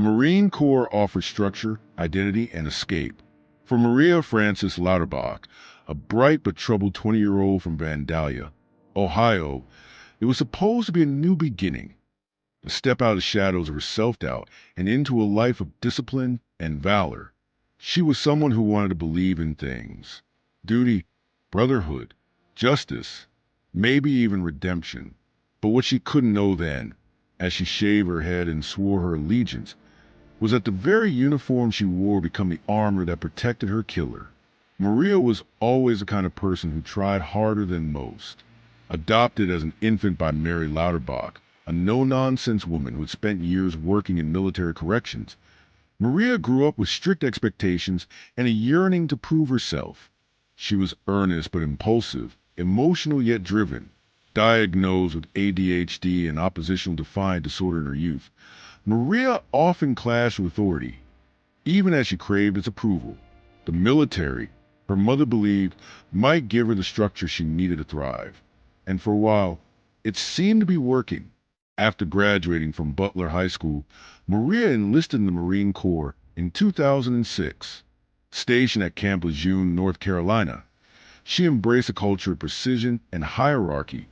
Marine Corps offered structure, identity, and escape. For Maria Frances Lauterbach, a bright but troubled 20-year-old from Vandalia, Ohio, it was supposed to be a new beginning, to step out of the shadows of her self-doubt and into a life of discipline and valor. She was someone who wanted to believe in things: duty, brotherhood, justice, maybe even redemption. But what she couldn't know then, as she shaved her head and swore her allegiance, was that the very uniform she wore became the armor that protected her killer. Maria was always the kind of person who tried harder than most. Adopted as an infant by Mary Lauterbach, a no-nonsense woman who had spent years working in military corrections, Maria grew up with strict expectations and a yearning to prove herself. She was earnest but impulsive, emotional yet driven. Diagnosed with ADHD and oppositional defiant disorder in her youth, Maria often clashed with authority, even as she craved its approval. The military, her mother believed, might give her the structure she needed to thrive. And for a while, it seemed to be working. After graduating from Butler High School, Maria enlisted in the Marine Corps in 2006. Stationed at Camp Lejeune, North Carolina, she embraced a culture of precision and hierarchy,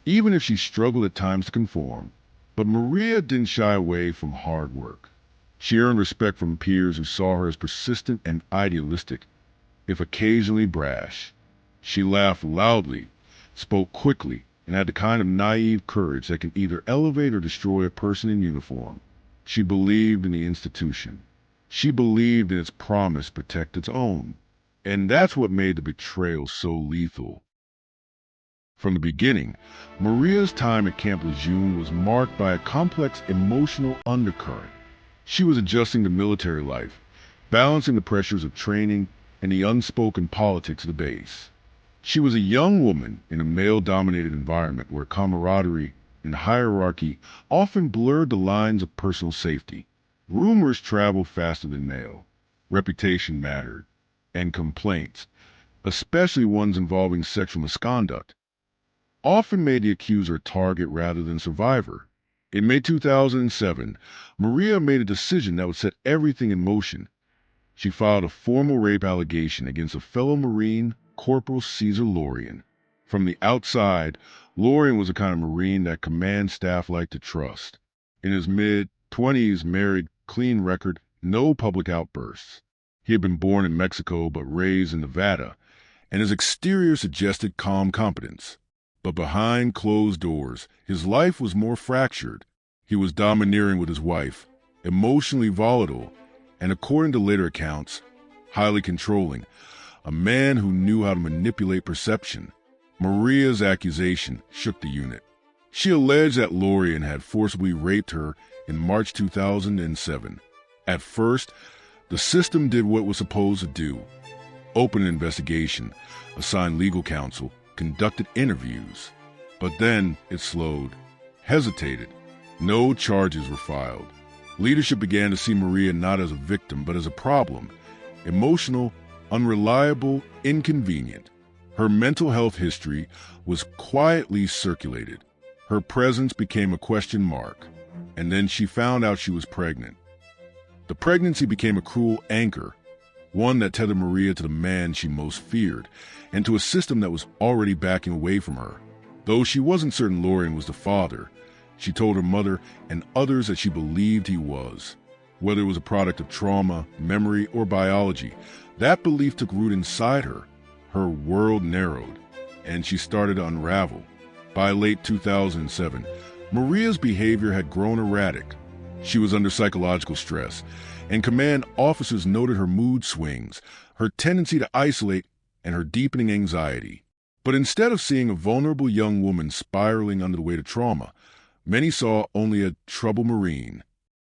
even if she struggled at times to conform. But Maria didn't shy away from hard work. She earned respect from peers who saw her as persistent and idealistic, if occasionally brash. She laughed loudly, spoke quickly, and had the kind of naive courage that can either elevate or destroy a person in uniform. She believed in the institution. She believed in its promise to protect its own. And that's what made the betrayal so lethal. From the beginning, Maria's time at Camp Lejeune was marked by a complex emotional undercurrent. She was adjusting to military life, balancing the pressures of training and the unspoken politics of the base. She was a young woman in a male-dominated environment where camaraderie and hierarchy often blurred the lines of personal safety. Rumors traveled faster than mail. Reputation mattered, and complaints, especially ones involving sexual misconduct, often made the accuser a target rather than survivor. In May 2007, Maria made a decision that would set everything in motion. She filed a formal rape allegation against a fellow Marine, Corporal Cesar Laurean. From the outside, Laurean was the kind of Marine that command staff liked to trust. In his mid-20s, married, clean record, no public outbursts. He had been born in Mexico but raised in Nevada, and his exterior suggested calm competence. But behind closed doors, his life was more fractured. He was domineering with his wife, emotionally volatile, and according to later accounts, highly controlling, a man who knew how to manipulate perception. Maria's accusation shook the unit. She alleged that Laurean had forcibly raped her in March 2007. At first, the system did what it was supposed to do: open an investigation, assign legal counsel, conducted interviews. But then it slowed, hesitated. No charges were filed. Leadership began to see Maria not as a victim, but as a problem: emotional, unreliable, inconvenient. Her mental health history was quietly circulated. Her presence became a question mark. And then she found out she was pregnant. The pregnancy became a cruel anchor, one that tethered Maria to the man she most feared, and to a system that was already backing away from her. Though she wasn't certain Laurean was the father, she told her mother and others that she believed he was. Whether it was a product of trauma, memory, or biology, that belief took root inside her. Her world narrowed, and she started to unravel. By late 2007, Maria's behavior had grown erratic. She was under psychological stress, and command officers noted her mood swings, her tendency to isolate, and her deepening anxiety. But instead of seeing a vulnerable young woman spiraling under the weight of trauma, many saw only a troubled Marine.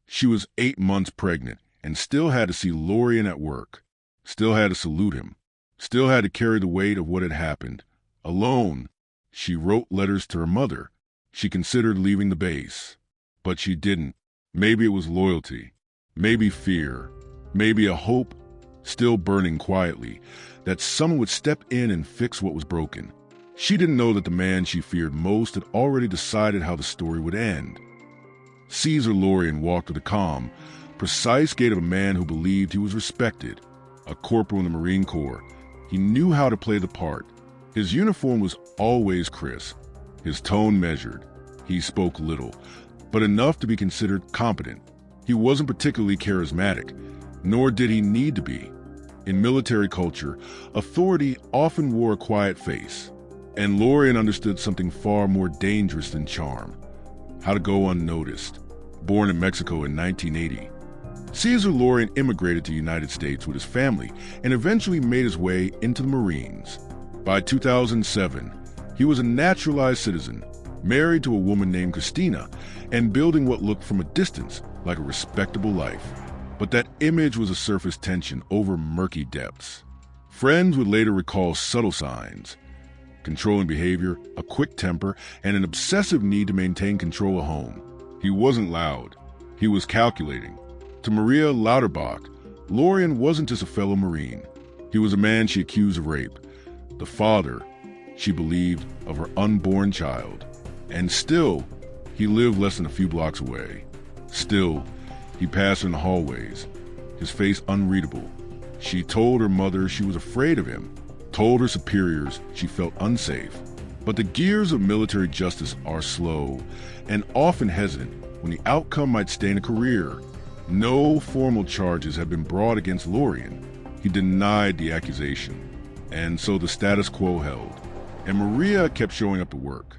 She was 8 months pregnant and still had to see Laurean at work, still had to salute him, still had to carry the weight of what had happened. Alone, she wrote letters to her mother. She considered leaving the base, but she didn't. Maybe it was loyalty, maybe fear, maybe a hope still burning quietly that someone would step in and fix what was broken. She didn't know that the man she feared most had already decided how the story would end. Cesar Laurean walked with a calm, precise gait of a man who believed he was respected. A corporal in the Marine Corps, he knew how to play the part. His uniform was always crisp, his tone measured. He spoke little, but enough to be considered competent. He wasn't particularly charismatic, nor did he need to be. In military culture, authority often wore a quiet face, and Laurean understood something far more dangerous than charm: how to go unnoticed. Born in Mexico in 1980, Cesar Laurean immigrated to the United States with his family and eventually made his way into the Marines. By 2007, he was a naturalized citizen, married to a woman named Christina, and building what looked from a distance like a respectable life. But that image was a surface tension over murky depths. Friends would later recall subtle signs: controlling behavior, a quick temper, and an obsessive need to maintain control at home. He wasn't loud. He was calculating. To Maria Lauterbach, Laurean wasn't just a fellow Marine. He was a man she accused of rape, the father, she believed, of her unborn child. And still, he lived less than a few blocks away. Still, he passed her in the hallways, his face unreadable. She told her mother she was afraid of him, told her superiors she felt unsafe. But the gears of military justice are slow and often hesitant when the outcome might stain a career. No formal charges have been brought against Laurean. He denied the accusation, and so the status quo held. And Maria kept showing up to work.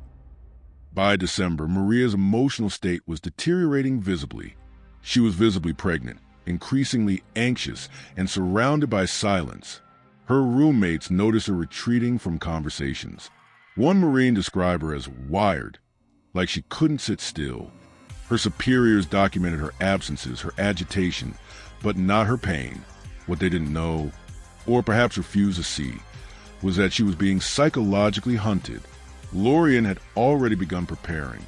By December, Maria's emotional state was deteriorating visibly. She was visibly pregnant, increasingly anxious, and surrounded by silence. Her roommates noticed her retreating from conversations. One Marine described her as wired, like she couldn't sit still. Her superiors documented her absences, her agitation, but not her pain. What they didn't know, or perhaps refused to see, was that she was being psychologically hunted. Laurean had already begun preparing.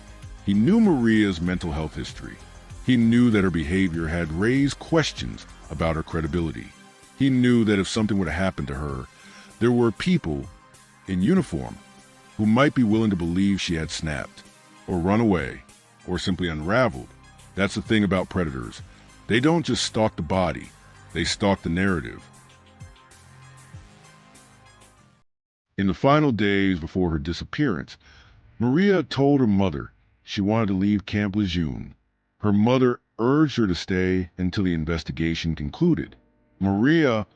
He knew Maria's mental health history. He knew that her behavior had raised questions about her credibility. He knew that if something would have happened to her, there were people in uniform who might be willing to believe she had snapped, or run away, or simply unraveled. That's the thing about predators. They don't just stalk the body, they stalk the narrative. In the final days before her disappearance, Maria told her mother she wanted to leave Camp Lejeune. Her mother urged her to stay until the investigation concluded. Maria,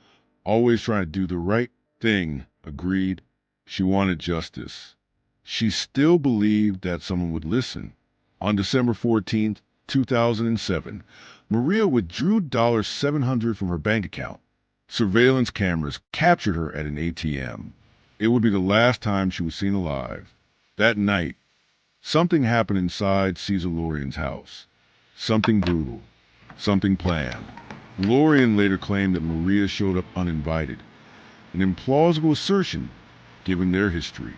always trying to do the right thing, agreed. She wanted justice. She still believed that someone would listen. On December 14, 2007, Maria withdrew $700 from her bank account. Surveillance cameras captured her at an ATM. It would be the last time she was seen alive. That night, something happened inside Cesar Laurean's house. Something brutal. Something planned. Laurean later claimed that Maria showed up uninvited. An implausible assertion, given their history.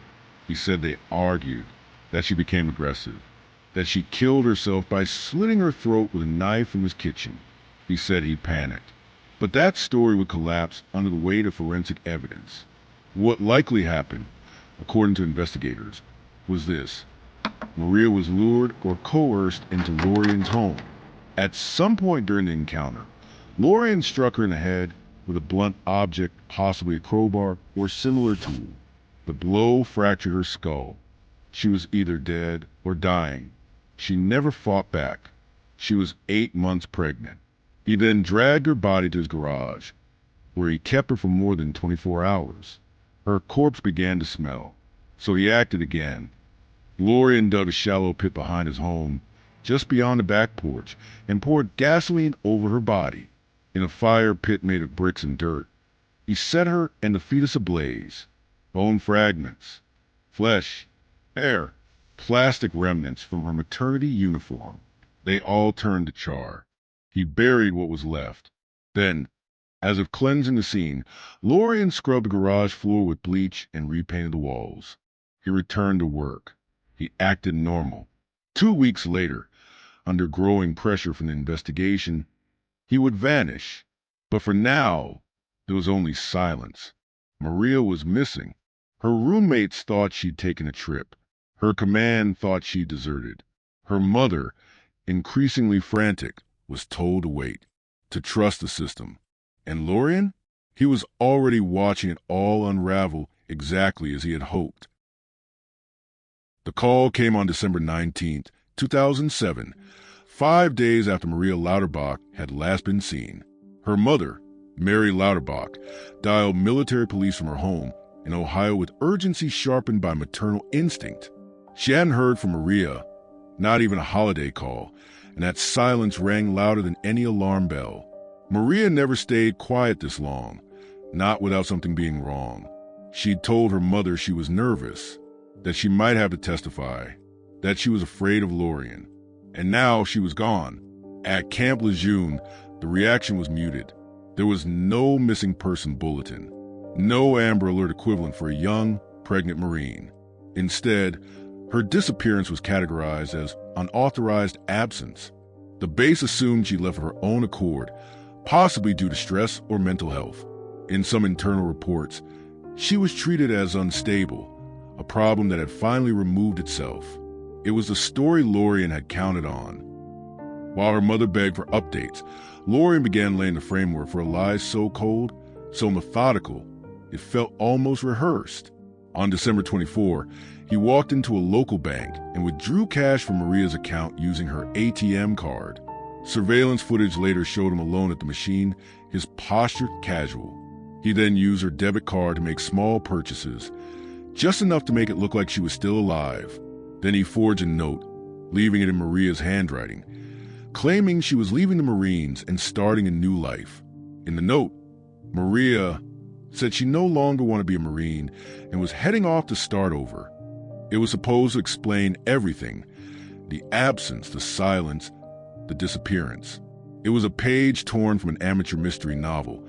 He said they argued, that she became aggressive, that she killed herself by slitting her throat with a knife in his kitchen. He said he panicked. But that story would collapse under the weight of forensic evidence. What likely happened, according to investigators, was this. Maria was lured or coerced into Laurean's home. At some point during the encounter, Laurean struck her in the head with a blunt object, possibly a crowbar or similar tool. The blow fractured her skull. She was either dead or dying. She never fought back. She was 8 months pregnant. He then dragged her body to his garage, where he kept her for more than 24 hours. Her corpse began to smell, so he acted again. Laurean dug a shallow pit behind his home, just beyond the back porch, and poured gasoline over her body. In a fire pit made of bricks and dirt, he set her and the fetus ablaze. Bone fragments, flesh, hair, plastic remnants from her maternity uniform. They all turned to char. He buried what was left. Then, as if cleansing the scene, Laurean scrubbed the garage floor with bleach and repainted the walls. He returned to work. He acted normal. 2 weeks later, under growing pressure from the investigation, he would vanish. But for now, there was only silence. Maria was missing. Her roommates thought she'd taken a trip. Her command thought she'd deserted. Her mother, increasingly frantic, was told to wait. to trust the system. And Laurean? He was already watching it all unravel exactly as he had hoped. The call came on December 19th, 2007, 5 days after Maria Lauterbach had last been seen. Her mother, Maria Lauterbach, dialed military police from her home in Ohio with urgency sharpened by maternal instinct. She hadn't heard from Maria, not even a holiday call, and that silence rang louder than any alarm bell. Maria never stayed quiet this long, not without something being wrong. She'd told her mother she was nervous, that she might have to testify, that she was afraid of Laurean. And now she was gone. At Camp Lejeune, the reaction was muted. There was no missing person bulletin, no Amber Alert equivalent for a young, pregnant Marine. Instead, her disappearance was categorized as unauthorized absence. The base assumed she left of her own accord, possibly due to stress or mental health. In some internal reports, she was treated as unstable, a problem that had finally removed itself. It was the story Laurean had counted on. While her mother begged for updates, Laurean began laying the framework for a lie so cold, so methodical, it felt almost rehearsed. On December 24, he walked into a local bank and withdrew cash from Maria's account using her ATM card. Surveillance footage later showed him alone at the machine, his posture casual. He then used her debit card to make small purchases, just enough to make it look like she was still alive. Then he forged a note, leaving it in Maria's handwriting, claiming she was leaving the Marines and starting a new life. In the note, Maria said she no longer wanted to be a Marine and was heading off to start over. It was supposed to explain everything: the absence, the silence, the disappearance. It was a page torn from an amateur mystery novel,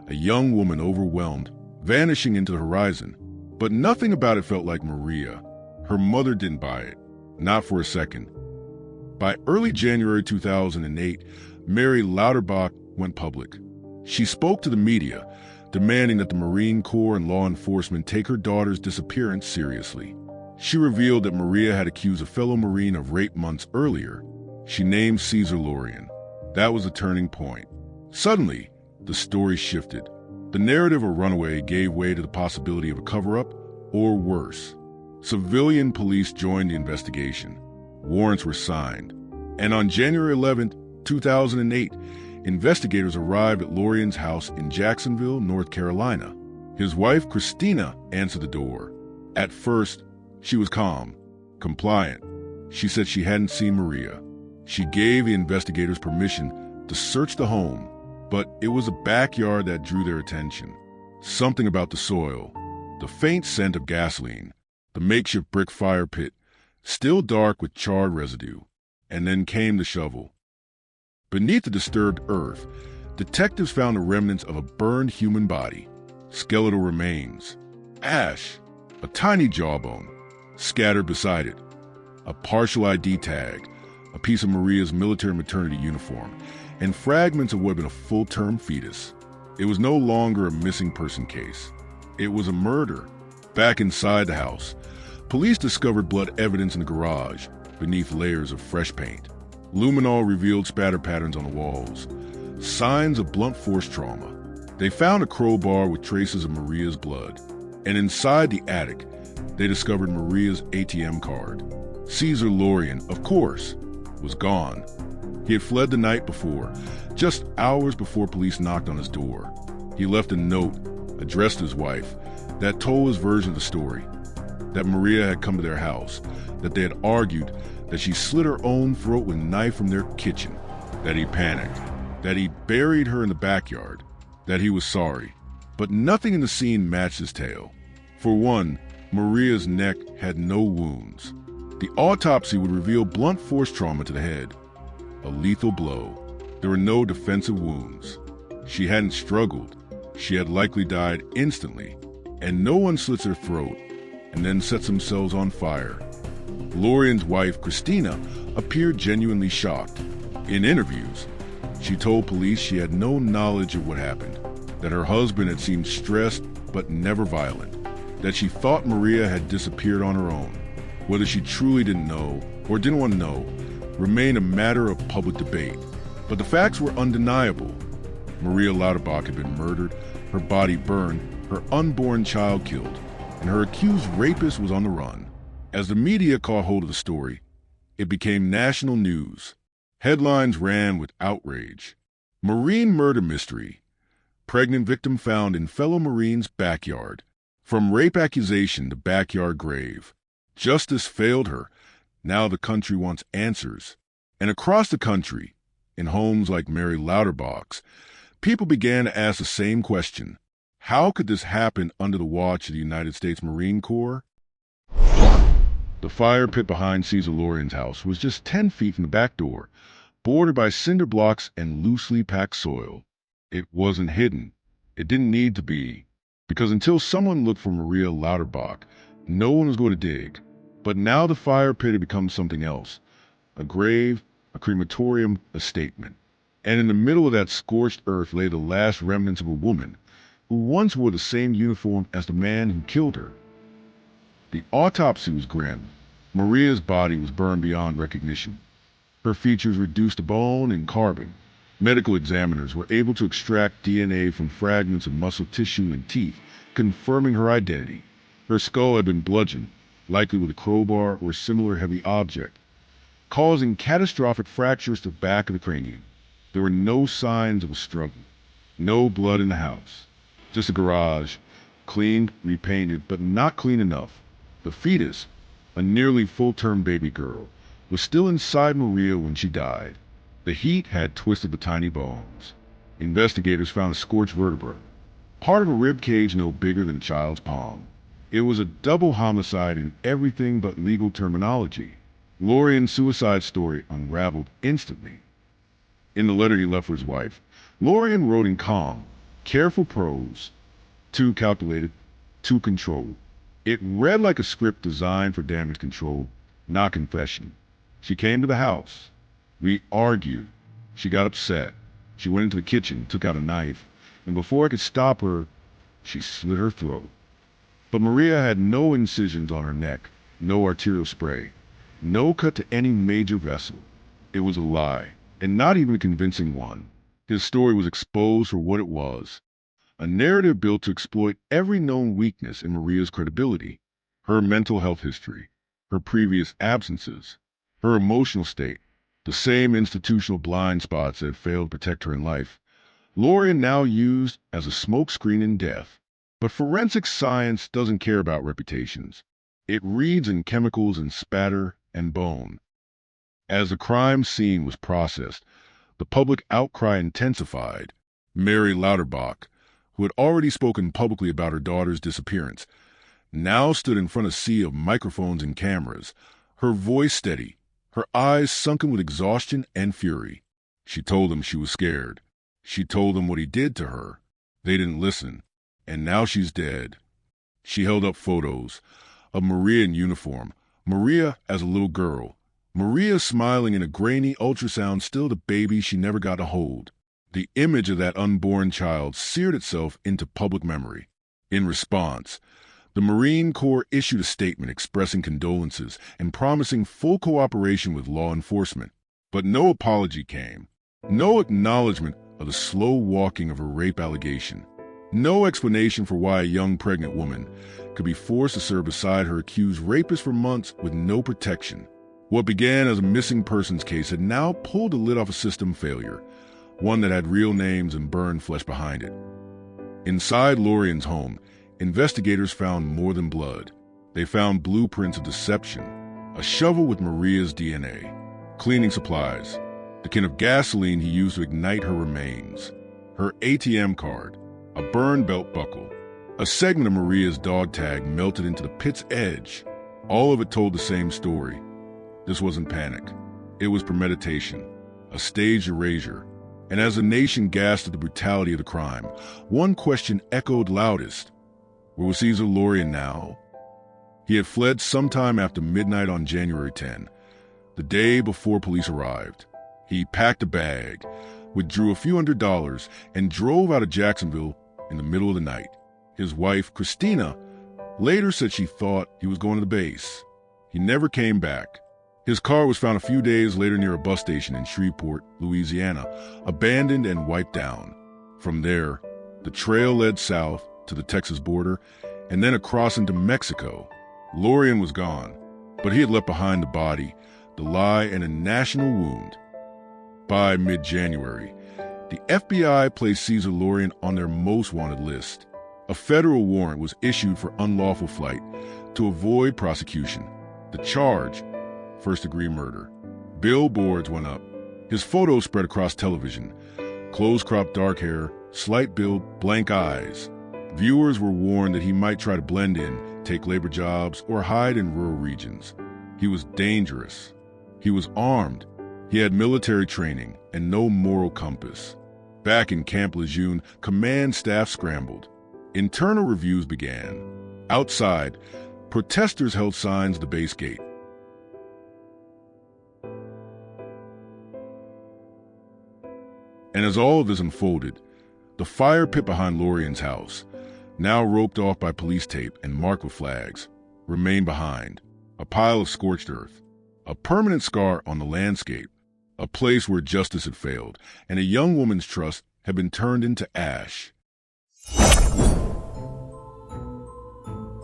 a young woman overwhelmed, vanishing into the horizon. But nothing about it felt like Maria. Her mother didn't buy it, not for a second. By early January 2008, Maria Lauterbach went public. She spoke to the media, demanding that the Marine Corps and law enforcement take her daughter's disappearance seriously. She revealed that Maria had accused a fellow Marine of rape months earlier. She named Cesar Laurean. That was a turning point. Suddenly, the story shifted. The narrative of runaway gave way to the possibility of a cover-up, or worse. Civilian police joined the investigation. Warrants were signed. And on January 11, 2008, investigators arrived at Laurean's house in Jacksonville, North Carolina. His wife, Christina, answered the door. At first, she was calm, compliant. She said she hadn't seen Maria. She gave the investigators permission to search the home, but it was a backyard that drew their attention. Something about the soil, the faint scent of gasoline, the makeshift brick fire pit, still dark with charred residue. And then came the shovel. Beneath the disturbed earth, detectives found the remnants of a burned human body, skeletal remains, ash, a tiny jawbone, scattered beside it, a partial ID tag, a piece of Maria's military maternity uniform, and fragments of what had been a full-term fetus. It was no longer a missing person case. It was a murder. Back inside the house, police discovered blood evidence in the garage, beneath layers of fresh paint. Luminol revealed spatter patterns on the walls, signs of blunt force trauma. They found a crowbar with traces of Maria's blood. And inside the attic, they discovered Maria's ATM card. Cesar Laurean, of course, was gone. He had fled the night before, just hours before police knocked on his door. He left a note addressed to his wife that told his version of the story, that Maria had come to their house, that they had argued, that she slit her own throat with a knife from their kitchen, that he panicked, that he buried her in the backyard, that he was sorry. But nothing in the scene matched his tale. For one, Maria's neck had no wounds. The autopsy would reveal blunt force trauma to the head, a lethal blow. There were no defensive wounds. She hadn't struggled. She had likely died instantly, and no one slits her throat and then sets themselves on fire. Laurean's wife, Christina, appeared genuinely shocked. In interviews, she told police she had no knowledge of what happened, that her husband had seemed stressed but never violent, that she thought Maria had disappeared on her own. Whether she truly didn't know or didn't want to know remained a matter of public debate. But the facts were undeniable. Maria Lauterbach had been murdered, her body burned, her unborn child killed, and her accused rapist was on the run. As the media caught hold of the story, it became national news. Headlines ran with outrage. Marine murder mystery. Pregnant victim found in fellow Marine's backyard. From rape accusation to backyard grave. Justice failed her. Now the country wants answers. And across the country, in homes like Mary Lauterbach's, people began to ask the same question. How could this happen under the watch of the United States Marine Corps? The fire pit behind Cesar Laurean's house was just 10 feet from the back door, bordered by cinder blocks and loosely packed soil. It wasn't hidden. It didn't need to be, because until someone looked for Maria Lauterbach, no one was going to dig. But now the fire pit had become something else. A grave, a crematorium, a statement. And in the middle of that scorched earth lay the last remnants of a woman who once wore the same uniform as the man who killed her. The autopsy was grim. Maria's body was burned beyond recognition. Her features reduced to bone and carbon. Medical examiners were able to extract DNA from fragments of muscle tissue and teeth, confirming her identity. Her skull had been bludgeoned, likely with a crowbar or similar heavy object, causing catastrophic fractures to the back of the cranium. There were no signs of a struggle. No blood in the house. Just a garage, cleaned, repainted, but not clean enough. The fetus, a nearly full-term baby girl, was still inside Maria when she died. The heat had twisted the tiny bones. Investigators found a scorched vertebra, part of a rib cage no bigger than a child's palm. It was a double homicide in everything but legal terminology. Laurean's suicide story unraveled instantly. In the letter he left for his wife, Laurean wrote in calm, careful prose, too calculated, too controlled. It read like a script designed for damage control, not confession. She came to the house. We argued. She got upset. She went into the kitchen, took out a knife, and before I could stop her, she slit her throat. But Maria had no incisions on her neck, no arterial spray, no cut to any major vessel. It was a lie, and not even a convincing one. His story was exposed for what it was. A narrative built to exploit every known weakness in Maria's credibility. Her mental health history, her previous absences, her emotional state, the same institutional blind spots that had failed to protect her in life. Laurean now used as a smokescreen in death. But forensic science doesn't care about reputations. It reads in chemicals and spatter and bone. As the crime scene was processed, the public outcry intensified. Mary Lauterbach, who had already spoken publicly about her daughter's disappearance, now stood in front of a sea of microphones and cameras, her voice steady, her eyes sunken with exhaustion and fury. She told them she was scared. She told them what he did to her. They didn't listen, and now she's dead. She held up photos of Maria in uniform, Maria as a little girl, Maria smiling in a grainy ultrasound, still the baby she never got to hold. The image of that unborn child seared itself into public memory. In response, the Marine Corps issued a statement expressing condolences and promising full cooperation with law enforcement. But no apology came. No acknowledgement of the slow walking of a rape allegation. No explanation for why a young pregnant woman could be forced to serve beside her accused rapist for months with no protection. What began as a missing persons case had now pulled the lid off a system failure, one that had real names and burned flesh behind it. Inside Laurean's home, investigators found more than blood. They found blueprints of deception, a shovel with Maria's DNA, cleaning supplies, the can of gasoline he used to ignite her remains, her ATM card, a burned belt buckle, a segment of Maria's dog tag melted into the pit's edge. All of it told the same story. This wasn't panic. It was premeditation, a staged erasure. And as the nation gasped at the brutality of the crime, one question echoed loudest. Where was Cesar Laurean now? He had fled sometime after midnight on January 10, the day before police arrived. He packed a bag, withdrew a few $100s, and drove out of Jacksonville in the middle of the night. His wife, Christina, later said she thought he was going to the base. He never came back. His car was found a few days later near a bus station in Shreveport, Louisiana, abandoned and wiped down. From there, the trail led south to the Texas border and then across into Mexico. Laurean was gone, but he had left behind the body, the lie, and a national wound. By mid-January, the FBI placed Cesar Laurean on their most wanted list. A federal warrant was issued for unlawful flight to avoid prosecution. The charge, first-degree murder. Billboards went up. His photo spread across television. Close-cropped dark hair, slight build, blank eyes. Viewers were warned that he might try to blend in, take labor jobs, or hide in rural regions. He was dangerous. He was armed. He had military training and no moral compass. Back in Camp Lejeune, command staff scrambled. Internal reviews began. Outside, protesters held signs at the base gate. And as all of this unfolded, the fire pit behind Laurean's house, now roped off by police tape and marked with flags, remained behind, a pile of scorched earth, a permanent scar on the landscape, a place where justice had failed, and a young woman's trust had been turned into ash.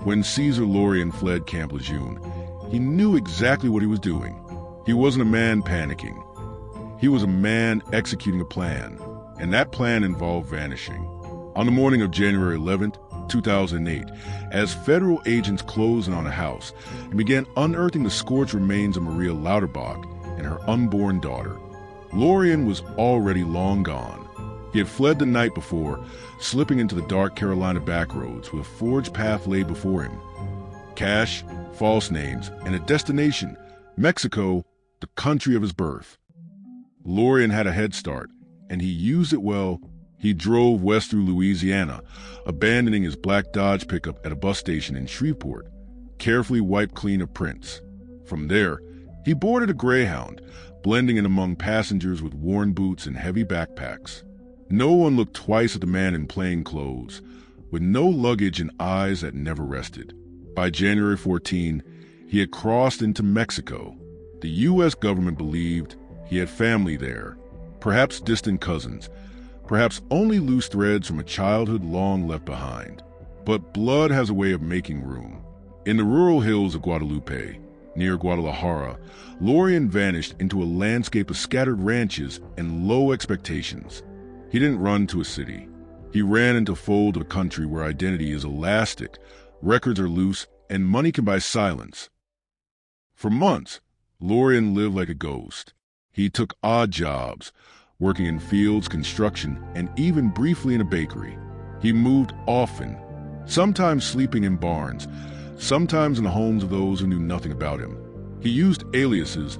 When Cesar Laurean fled Camp Lejeune, he knew exactly what he was doing. He wasn't a man panicking. He was a man executing a plan, and that plan involved vanishing. On the morning of January 11th, 2008, as federal agents closed in on a house and began unearthing the scorched remains of Maria Lauterbach and her unborn daughter, Laurean was already long gone. He had fled the night before, slipping into the dark Carolina backroads with a forged path laid before him. Cash, false names, and a destination, Mexico, the country of his birth. Laurean had a head start, and he used it well. He drove west through Louisiana, abandoning his black Dodge pickup at a bus station in Shreveport, carefully wiped clean of prints. From there, he boarded a Greyhound, blending in among passengers with worn boots and heavy backpacks. No one looked twice at the man in plain clothes, with no luggage and eyes that never rested. By January 14, he had crossed into Mexico. The U.S. government believed he had family there, perhaps distant cousins, perhaps only loose threads from a childhood long left behind. But blood has a way of making room. In the rural hills of Guadalupe, near Guadalajara, Laurean vanished into a landscape of scattered ranches and low expectations. He didn't run to a city. He ran into a fold of a country where identity is elastic, records are loose, and money can buy silence. For months, Laurean lived like a ghost. He took odd jobs, working in fields, construction, and even briefly in a bakery. He moved often, sometimes sleeping in barns, sometimes in the homes of those who knew nothing about him. He used aliases: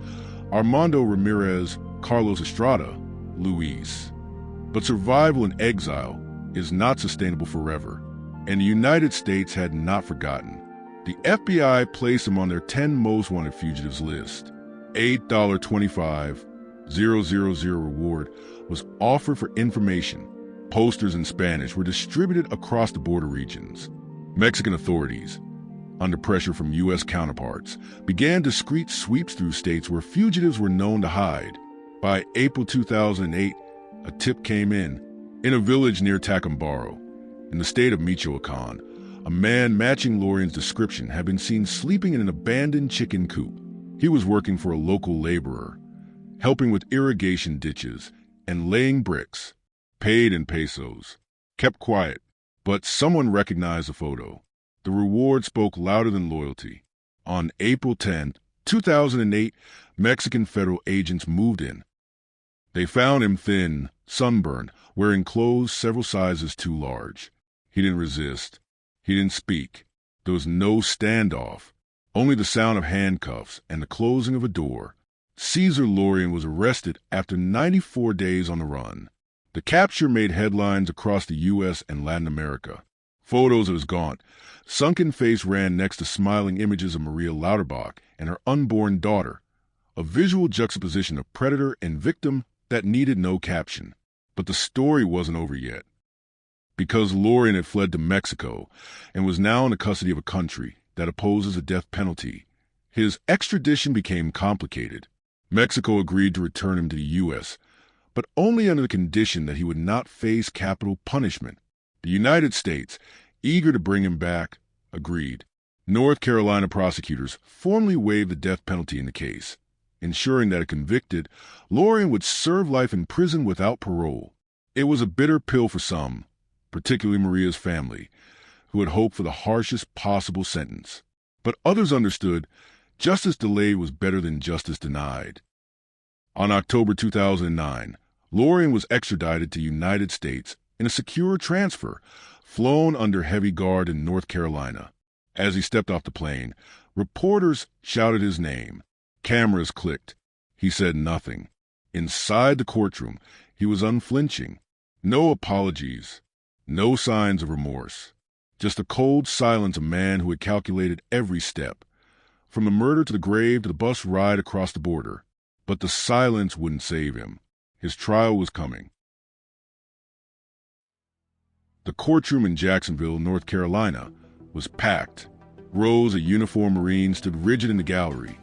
Armando Ramirez, Carlos Estrada, Luis. But survival in exile is not sustainable forever, and the United States had not forgotten. The FBI placed him on their 10 most wanted fugitives list. $8.25 reward was offered for information. Posters in Spanish were distributed across the border regions. Mexican authorities, under pressure from U.S. counterparts, began discreet sweeps through states where fugitives were known to hide. By April 2008, a tip came in a village near Tacambaro, in the state of Michoacan. A man matching Laurean's description had been seen sleeping in an abandoned chicken coop. He was working for a local laborer, helping with irrigation ditches and laying bricks, paid in pesos, kept quiet, but someone recognized the photo. The reward spoke louder than loyalty. On April 10, 2008, Mexican federal agents moved in. They found him thin, sunburned, wearing clothes several sizes too large. He didn't resist. He didn't speak. There was no standoff, only the sound of handcuffs and the closing of a door. Cesar Laurean was arrested after 94 days on the run. The capture made headlines across the U.S. and Latin America. Photos of his gaunt, sunken face ran next to smiling images of Maria Lauterbach and her unborn daughter, a visual juxtaposition of predator and victim that needed no caption. But the story wasn't over yet. Because Laurean had fled to Mexico and was now in the custody of a country that opposes a death penalty, his extradition became complicated. Mexico agreed to return him to the U.S., but only under the condition that he would not face capital punishment. The United States, eager to bring him back, agreed. North Carolina prosecutors formally waived the death penalty in the case, ensuring that if convicted, Laurean would serve life in prison without parole. It was a bitter pill for some, particularly Maria's family, who had hoped for the harshest possible sentence. But others understood justice delayed was better than justice denied. On October 2009, Laurean was extradited to the United States in a secure transfer, flown under heavy guard in North Carolina. As he stepped off the plane, reporters shouted his name. Cameras clicked. He said nothing. Inside the courtroom, he was unflinching. No apologies, no signs of remorse. Just the cold silence of a man who had calculated every step, from the murder to the grave to the bus ride across the border. But the silence wouldn't save him. His trial was coming. The courtroom in Jacksonville, North Carolina, was packed. Rows of uniformed Marines stood rigid in the gallery,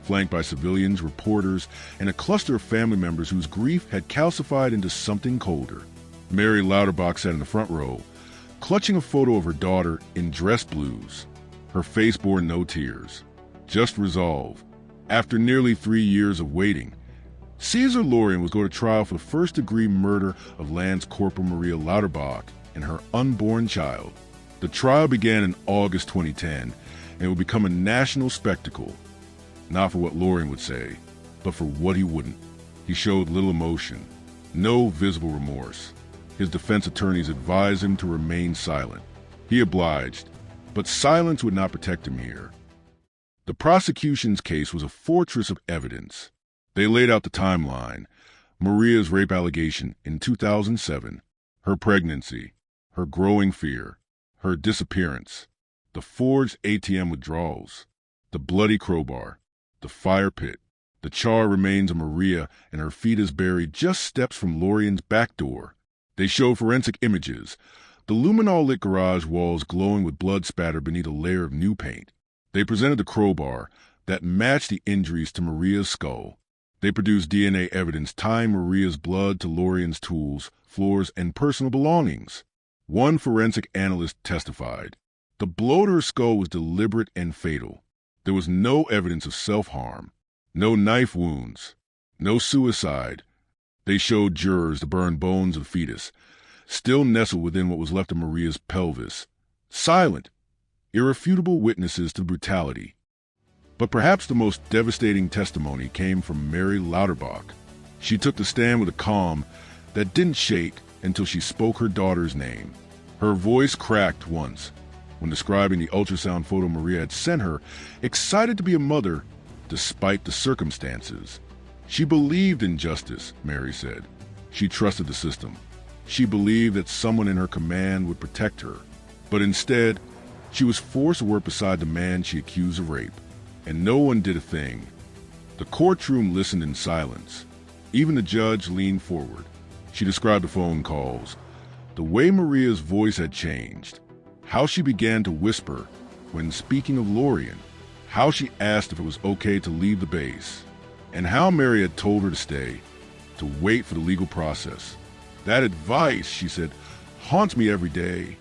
flanked by civilians, reporters, and a cluster of family members whose grief had calcified into something colder. Maria Lauterbach sat in the front row, clutching a photo of her daughter in dress blues. Her face bore no tears, just resolve. After nearly 3 years of waiting, Cesar Laurean was going to trial for the first-degree murder of Lance Corporal Maria Lauterbach and her unborn child. The trial began in August 2010 and would become a national spectacle, not for what Laurean would say, but for what he wouldn't. He showed little emotion, no visible remorse. His defense attorneys advised him to remain silent. He obliged, but silence would not protect him here. The prosecution's case was a fortress of evidence. They laid out the timeline: Maria's rape allegation in 2007, her pregnancy, her growing fear, her disappearance, the forged ATM withdrawals, the bloody crowbar, the fire pit, the charred remains of Maria and her fetus buried just steps from Laurean's back door. They showed forensic images, the luminol-lit garage walls glowing with blood spatter beneath a layer of new paint. They presented the crowbar that matched the injuries to Maria's skull. They produced DNA evidence tying Maria's blood to Laurean's tools, floors, and personal belongings. One forensic analyst testified, the blow to her skull was deliberate and fatal. There was no evidence of self-harm, no knife wounds, no suicide. They showed jurors the burned bones of the fetus, still nestled within what was left of Maria's pelvis. Silent, irrefutable witnesses to brutality. But perhaps the most devastating testimony came from Maria Lauterbach. She took the stand with a calm that didn't shake until she spoke her daughter's name. Her voice cracked once when describing the ultrasound photo Maria had sent her, excited to be a mother despite the circumstances. She believed in justice, Mary said. She trusted the system. She believed that someone in her command would protect her. But instead, she was forced to work beside the man she accused of rape, and no one did a thing. The courtroom listened in silence. Even the judge leaned forward. She described the phone calls, the way Maria's voice had changed, how she began to whisper when speaking of Laurean, how she asked if it was okay to leave the base, and how Mary had told her to stay, to wait for the legal process. That advice, she said, haunts me every day.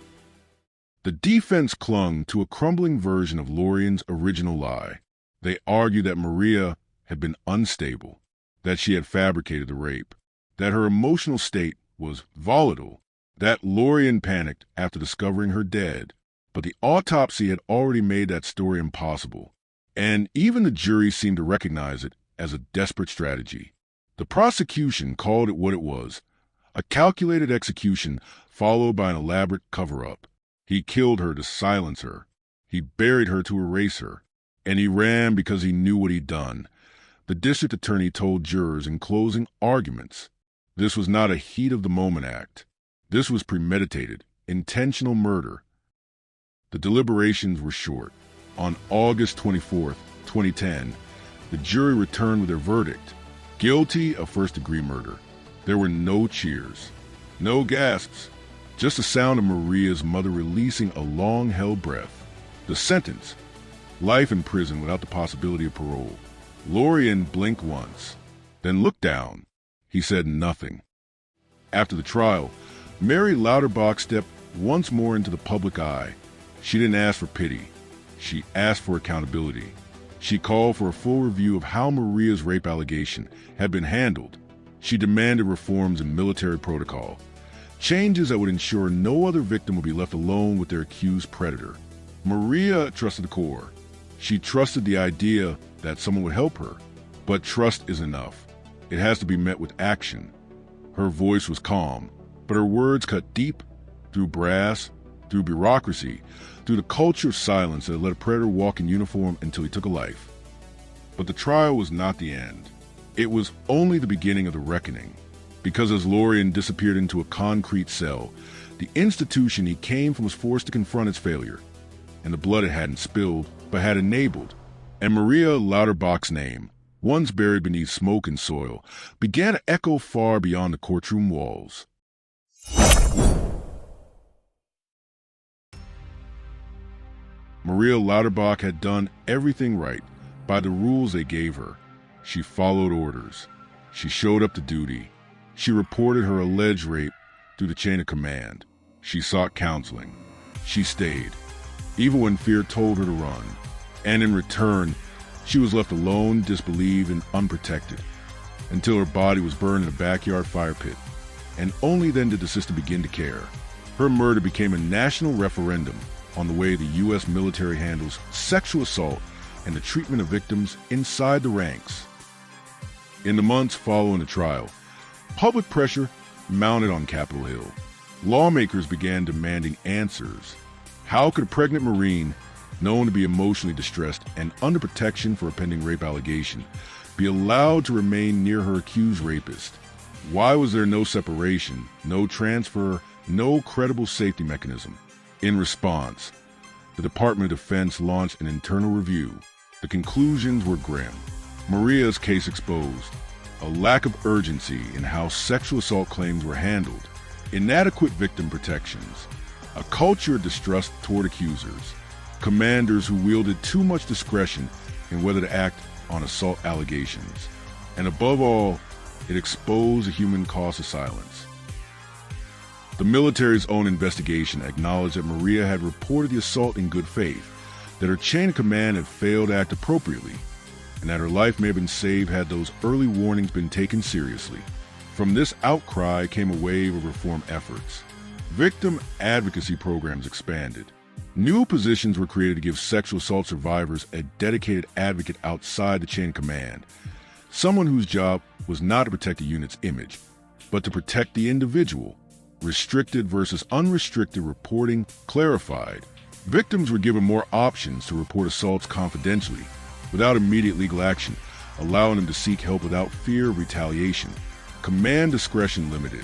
The defense clung to a crumbling version of Laurean's original lie. They argued that Maria had been unstable, that she had fabricated the rape, that her emotional state was volatile, that Laurean panicked after discovering her dead. But the autopsy had already made that story impossible, and even the jury seemed to recognize it as a desperate strategy. The prosecution called it what it was, a calculated execution followed by an elaborate cover-up. He killed her to silence her. He buried her to erase her. And he ran because he knew what he'd done. The district attorney told jurors in closing arguments, this was not a heat-of-the-moment act. This was premeditated, intentional murder. The deliberations were short. On August 24, 2010, the jury returned with their verdict, guilty of first-degree murder. There were no cheers, no gasps, just the sound of Maria's mother releasing a long-held breath. The sentence, life in prison without the possibility of parole. Laurean blinked once, then looked down. He said nothing. After the trial, Mary Lauterbach stepped once more into the public eye. She didn't ask for pity. She asked for accountability. She called for a full review of how Maria's rape allegation had been handled. She demanded reforms in military protocol, changes that would ensure no other victim would be left alone with their accused predator. Maria trusted the Corps. She trusted the idea that someone would help her. But trust is enough. It has to be met with action. Her voice was calm, but her words cut deep through brass, through bureaucracy, through the culture of silence that let a predator walk in uniform until he took a life. But the trial was not the end. It was only the beginning of the reckoning. Because as Laurean disappeared into a concrete cell, the institution he came from was forced to confront its failure. And the blood it hadn't spilled, but had enabled. And Maria Lauterbach's name, once buried beneath smoke and soil, began to echo far beyond the courtroom walls. Maria Lauterbach had done everything right by the rules they gave her. She followed orders. She showed up to duty. She reported her alleged rape through the chain of command. She sought counseling. She stayed, even when fear told her to run. And in return, she was left alone, disbelieved, and unprotected, until her body was burned in a backyard fire pit. And only then did the system begin to care. Her murder became a national referendum on the way the U.S. military handles sexual assault and the treatment of victims inside the ranks. In the months following the trial, public pressure mounted on Capitol Hill. Lawmakers began demanding answers. How could a pregnant Marine, known to be emotionally distressed and under protection for a pending rape allegation, be allowed to remain near her accused rapist? Why was there no separation, no transfer, no credible safety mechanism? In response, the Department of Defense launched an internal review. The conclusions were grim. Maria's case exposed a lack of urgency in how sexual assault claims were handled, inadequate victim protections, a culture of distrust toward accusers, commanders who wielded too much discretion in whether to act on assault allegations, and above all, it exposed the human cost of silence. The military's own investigation acknowledged that Maria had reported the assault in good faith, that her chain of command had failed to act appropriately, and that her life may have been saved had those early warnings been taken seriously. From this outcry came a wave of reform efforts. Victim advocacy programs expanded. New positions were created to give sexual assault survivors a dedicated advocate outside the chain of command, someone whose job was not to protect the unit's image, but to protect the individual. Restricted versus unrestricted reporting clarified. Victims were given more options to report assaults confidentially, without immediate legal action, allowing them to seek help without fear of retaliation. Command discretion limited.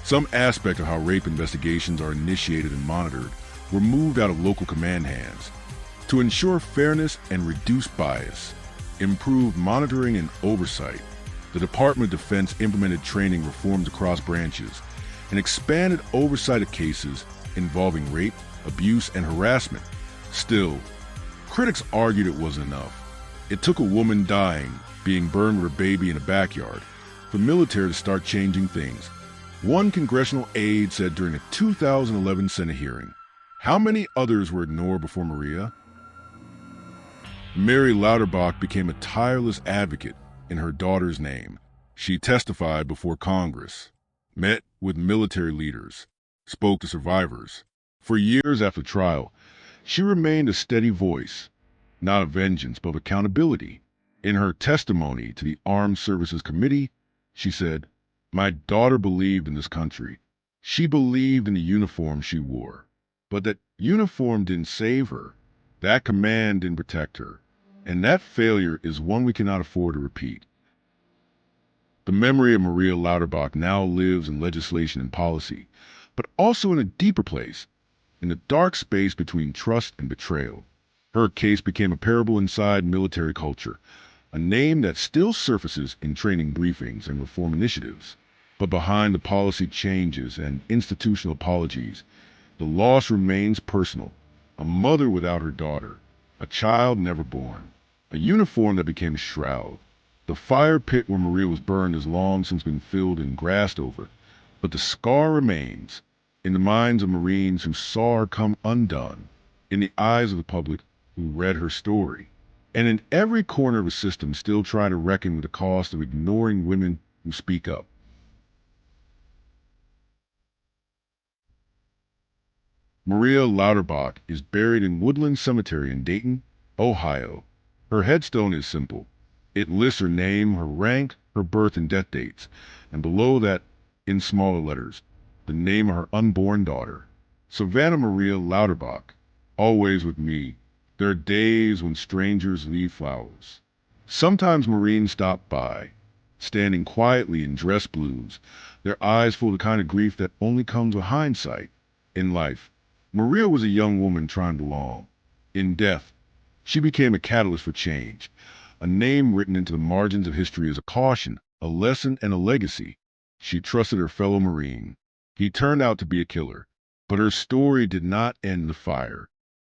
Some aspect of how rape investigations are initiated and monitored were moved out of local command hands. To ensure fairness and reduce bias, improved monitoring and oversight, the Department of Defense implemented training reforms across branches and expanded oversight of cases involving rape, abuse, and harassment. Still, critics argued it wasn't enough. It took a woman dying, being burned with her baby in a backyard, for the military to start changing things. One congressional aide said during a 2011 Senate hearing, how many others were ignored before Maria? Mary Lauterbach became a tireless advocate in her daughter's name. She testified before Congress, met with military leaders, spoke to survivors. For years after trial, she remained a steady voice, not of vengeance, but of accountability. In her testimony to the Armed Services Committee, she said, "My daughter believed in this country. She believed in the uniform she wore. But that uniform didn't save her. That command didn't protect her. And that failure is one we cannot afford to repeat." The memory of Maria Lauterbach now lives in legislation and policy, but also in a deeper place, in the dark space between trust and betrayal. Her case became a parable inside military culture, a name that still surfaces in training briefings and reform initiatives. But behind the policy changes and institutional apologies, the loss remains personal. A mother without her daughter, a child never born, a uniform that became a shroud, The fire pit where Maria was burned has long since been filled and grassed over, but the scar remains in the minds of Marines who saw her come undone, in the eyes of the public who read her story, and in every corner of a system still trying to reckon with the cost of ignoring women who speak up. Maria Lauterbach is buried in Woodland Cemetery in Dayton, Ohio. Her headstone is simple. It lists her name, her rank, her birth and death dates, and below that, in smaller letters, the name of her unborn daughter, Savannah Maria Lauterbach. Always with me, there are days when strangers leave flowers. Sometimes Marines stop by, standing quietly in dress blues, their eyes full of the kind of grief that only comes with hindsight. In life, Maria was a young woman trying to belong. In death, she became a catalyst for change, a name written into the margins of history as a caution, a lesson, and a legacy. She trusted her fellow Marine. He turned out to be a killer, but her story did not end the fire.